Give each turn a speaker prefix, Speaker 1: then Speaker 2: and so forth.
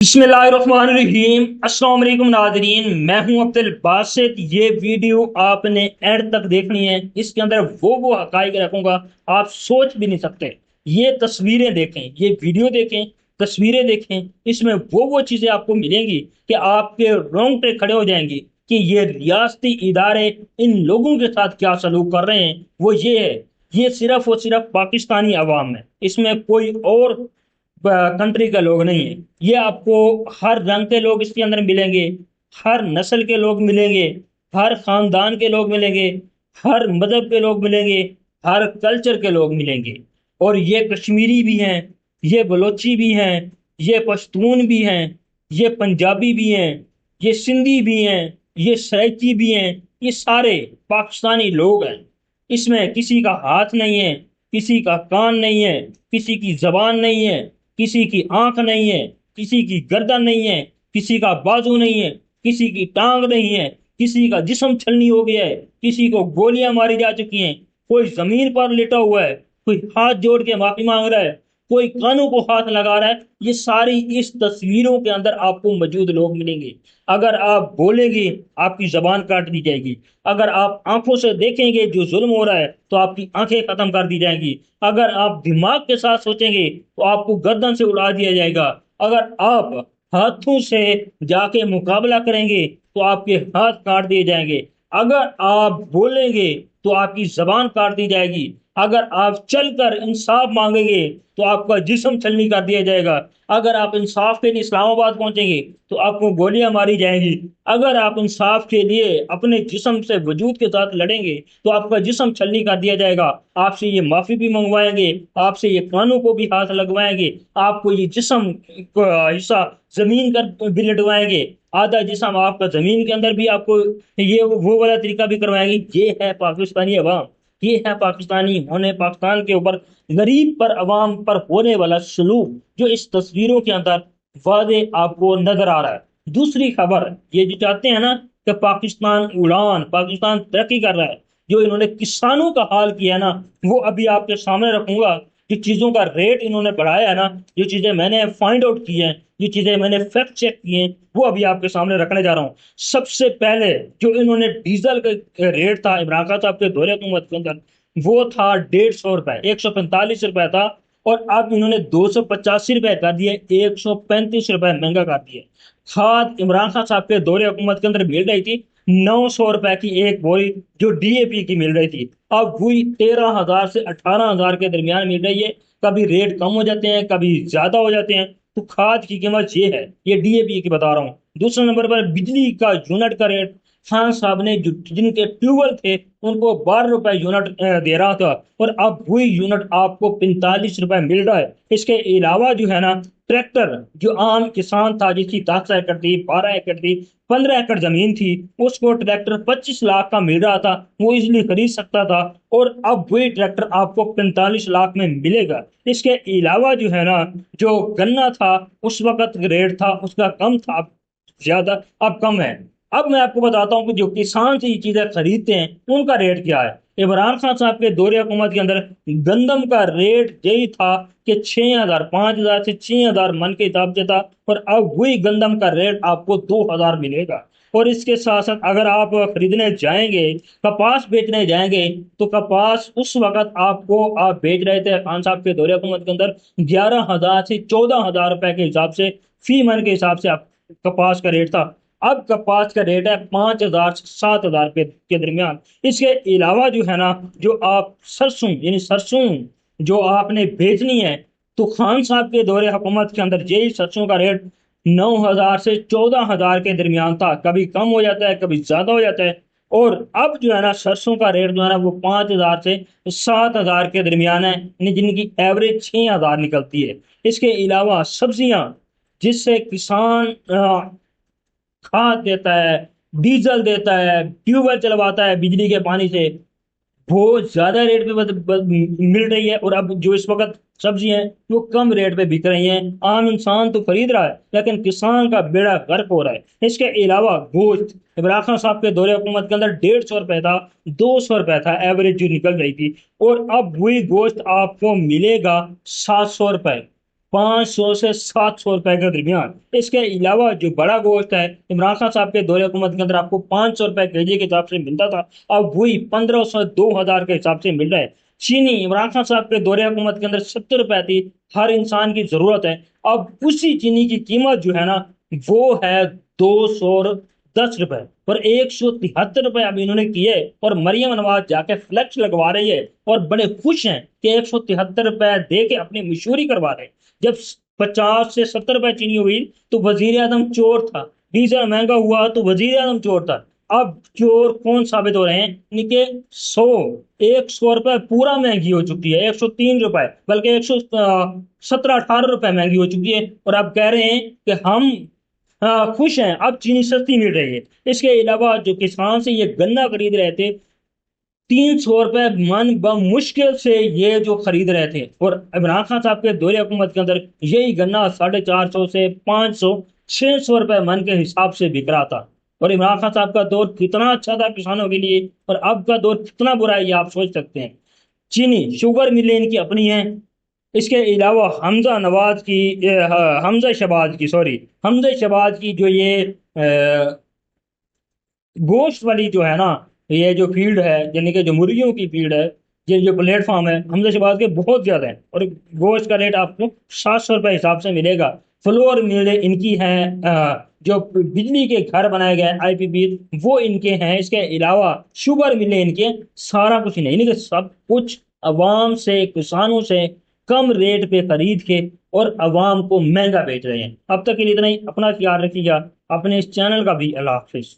Speaker 1: बिस्मिल्लाहिर्रहमानिर्रहीम। अस्सलाम वालेकुम नाज़रीन, मैं हूं अब्दुल बासित। ये वीडियो आपने एंड तक देखनी है। इसके अंदर वो हकाइक रखूंगा आप सोच भी नहीं सकते। ये तस्वीरें देखें, ये वीडियो देखें, तस्वीरें देखें, इसमें वो चीजें आपको मिलेंगी कि आपके रोंगटे खड़े हो जाएंगे कि ये रियासती इदारे इन लोगों के साथ क्या सलूक कर रहे हैं। वो ये है, ये सिर्फ और सिर्फ पाकिस्तानी अवाम है, इसमें कोई और कंट्री के लोग नहीं है। ये आपको हर रंग के लोग इसके अंदर मिलेंगे, हर नस्ल के लोग मिलेंगे, हर खानदान के लोग मिलेंगे, हर मजहब के लोग मिलेंगे, हर कल्चर के लोग मिलेंगे। और ये कश्मीरी भी हैं, ये बलोची भी हैं, ये पश्तून भी हैं, ये पंजाबी भी हैं, ये सिंधी भी हैं, ये सराइकी भी हैं। ये सारे पाकिस्तानी लोग हैं। इसमें किसी का हाथ नहीं है, किसी का कान नहीं है, किसी की जबान नहीं है, किसी की आंख नहीं है, किसी की गर्दन नहीं है, किसी का बाजू नहीं है, किसी की टांग नहीं है, किसी का जिस्म छलनी हो गया है, किसी को गोलियां मारी जा चुकी हैं, कोई जमीन पर लेटा हुआ है, कोई हाथ जोड़ के माफी मांग रहा है, कोई कानों को हाथ लगा रहा है। ये सारी इस तस्वीरों के अंदर आपको मौजूद लोग मिलेंगे। अगर आप बोलेंगे आपकी जबान काट दी जाएगी। अगर आप आंखों से देखेंगे जो जुल्म हो रहा है तो आपकी आंखें खत्म कर दी जाएंगी। अगर आप दिमाग के साथ सोचेंगे तो आपको गर्दन से उड़ा दिया जाएगा। अगर आप हाथों से जाके मुकाबला करेंगे तो आपके हाथ काट दिए जाएंगे। अगर आप बोलेंगे तो आपकी जबान काट दी जाएगी। अगर आप चलकर इंसाफ मांगेंगे तो आपका जिस्म छलनी कर दिया जाएगा। अगर आप इंसाफ के लिए इस्लामाबाद पहुंचेंगे तो आपको गोलियां मारी जाएंगी। अगर आप इंसाफ के लिए अपने जिस्म से वजूद के साथ लड़ेंगे तो आपका जिस्म छलनी कर दिया जाएगा। आपसे ये माफी भी मंगवाएंगे, आपसे ये कानों को भी हाथ लगवाएंगे, आपको ये जिस्म का हिस्सा जमीन कर भी लटवाएंगे, आधा जिस्म आपका जमीन के अंदर भी आपको ये वो वाला तरीका भी करवाएंगे। ये है पाकिस्तानी अवाम, ये है पाकिस्तानी होने, पाकिस्तान के ऊपर गरीब पर अवाम पर होने वाला सलूक जो इस तस्वीरों के अंदर वादे आपको नजर आ रहा है। दूसरी खबर, ये जो चाहते हैं ना कि पाकिस्तान उड़ान, पाकिस्तान तरक्की कर रहा है, जो इन्होंने किसानों का हाल किया ना, वो अभी आपके सामने रखूंगा। जो चीजों का रेट इन्होंने बढ़ाया है ना, जो चीजें मैंने फाइंड आउट की हैं, जो चीजें मैंने फैक्ट चेक की हैं, वो अभी आपके सामने रखने जा रहा हूँ। सबसे पहले जो इन्होंने डीजल का रेट था इमरान खान साहब के दौरे हुकूमत के अंदर, वो था 150 रुपए, 145 रुपए था। और अब इन्होंने 285 रुपए कर दिए, 135 रुपए महंगा कर दिए। खाद इमरान खान साहब के दौरे हुकूमत के अंदर मिल रही थी 900 रुपए की एक बोरी, जो डीएपी की मिल रही थी, अब वही 13,000 से 18,000 के दरमियान मिल रही है। कभी रेट कम हो जाते हैं, कभी ज्यादा हो जाते हैं। तो खाद की कीमत ये है, ये डीएपी की बता रहा हूँ। दूसरे नंबर पर बिजली का यूनिट का रेट, खान साहब ने जो जिनके ट्यूबवेल थे उनको 12 रुपए यूनिट दे रहा था, और अब वही यूनिट आपको 45 रुपए मिल रहा है। इसके अलावा जो है ना, ट्रैक्टर, जो आम किसान था जिसकी 10 एकड़ थी, 12 एकड़ थी, 15 एकड़ जमीन थी, उसको ट्रैक्टर 25 लाख का मिल रहा था, वो इजिली खरीद सकता था। और अब वही ट्रैक्टर आपको 45 लाख में मिलेगा। इसके अलावा जो है ना, जो गन्ना था उस वक्त रेट था उसका कम था, अब ज्यादा, अब कम है। अब मैं आपको बताता हूँ कि जो किसान से ये चीजें खरीदते हैं उनका रेट क्या है। इमरान खान साहब के दौरे हुकूमत के अंदर गंदम का रेट यही था कि 6,000, 5,000 से 6,000 मन के हिसाब से था, और अब वही गंदम का रेट आपको 2,000 मिलेगा। और इसके साथ साथ अगर आप खरीदने जाएंगे, कपास बेचने जाएंगे, तो कपास उस वक्त आपको आप बेच रहे थे खान साहब के दौरे हुकूमत के अंदर 11,000 से 14,000 रुपए के हिसाब से, फी मन के हिसाब से आप कपास का रेट था। अब कपास का रेट है 5,000 से 7,000 के दरमियान। इसके अलावा जो है ना, जो आप सरसों, यानी सरसों जो आपने बेचनी है, तो खान साहब के दौरे हुकूमत के अंदर यही सरसों का रेट 9,000 से 14,000 के दरमियान था। कभी कम हो जाता है, कभी ज्यादा हो जाता है। और अब जो है ना, सरसों का रेट जो है ना, वो 5,000 से 7,000 के दरमियान है, यानी जिनकी एवरेज 6,000 निकलती है। इसके अलावा सब्जियां, जिससे किसान खाद देता है, डीजल देता है, ट्यूबवेल चलवाता है बिजली के पानी से, बहुत ज्यादा रेट पे मिल रही है। और अब जो इस वक्त सब्जी है वो कम रेट पे बिक रही हैं। आम इंसान तो खरीद रहा है, लेकिन किसान का बेड़ा गर्क हो रहा है। इसके अलावा गोश्त, इमरान खान साहब के दौरे हुकूमत के अंदर 150 रुपए था, 200 रुपए था एवरेज जो निकल रही थी, और अब वही गोश्त आपको मिलेगा 700 रुपए। 500 سے 700 रुपए के दरमियान। इसके अलावा जो बड़ा गोश्त है, इमरान खान साहब के दौरे हुकूमत के अंदर आपको 500 रुपए केजी के हिसाब से मिलता था, अब वही 1500 2000 के हिसाब से मिल रहा है। चीनी इमरान खान साहब के दौरे हुकूमत के अंदर 70 रुपए थी, हर इंसान की जरूरत है, अब उसी चीनी की कीमत जो है ना वो है 210 रुपए, और 173 रुपए अब इन्होंने किए, और मरियम नवाज जाके फ्लेक्स लगवा रही है और बड़े खुश हैं कि 173 रुपए दे के अपनी मशहूरी करवा रहे हैं। जब 50 से 70 रुपए चीनी हुई तो वजीर आजम चोर था, डीजल महंगा हुआ तो वजीर आजम चोर था। अब चोर कौन साबित हो रहे हैं? इनके 100 रुपए पूरा महंगी हो चुकी है, 103 रुपए, बल्कि 117 18 रुपए महंगी हो चुकी है, और अब कह रहे हैं कि हम खुश हैं, अब चीनी सस्ती मिल रही है। इसके अलावा जो किसान से ये गन्ना खरीद रहे थे, 300 रुपए मन मुश्किल से ये जो खरीद रहे थे, और इमरान खान साहब के दौरे हुकूमत के अंदर यही गन्ना 450 से 500 600 रुपए मन के हिसाब से बिक रहा था। और इमरान खान साहब का दौर कितना अच्छा था किसानों के लिए, और अब का दौर कितना बुरा है ये आप सोच सकते हैं। चीनी शुगर मिलें इनकी अपनी है। इसके अलावा हमजा शहबाज की जो ये गोश्त वाली जो है ना, ये जो फील्ड है, यानी कि जो मुर्गियों की फील्ड है, ये जो प्लेटफॉर्म है, हमजा शहबाज के बहुत ज्यादा है, और गोश्त का रेट आपको 700 रुपए हिसाब से मिलेगा। फ्लोर मिलें इनकी हैं, जो बिजली के घर बनाए गए आईपीपी वो इनके हैं। इसके अलावा शुगर मिलें इनके, सारा कुछ नहीं, यानी कि सब कुछ अवाम से, किसानों से कम रेट पे खरीद के और अवाम को महंगा बेच रहे हैं। अब तक के लिए इतना ही, अपना ख्याल रखिएगा, अपने इस चैनल का भी। अल्लाह हाफिज।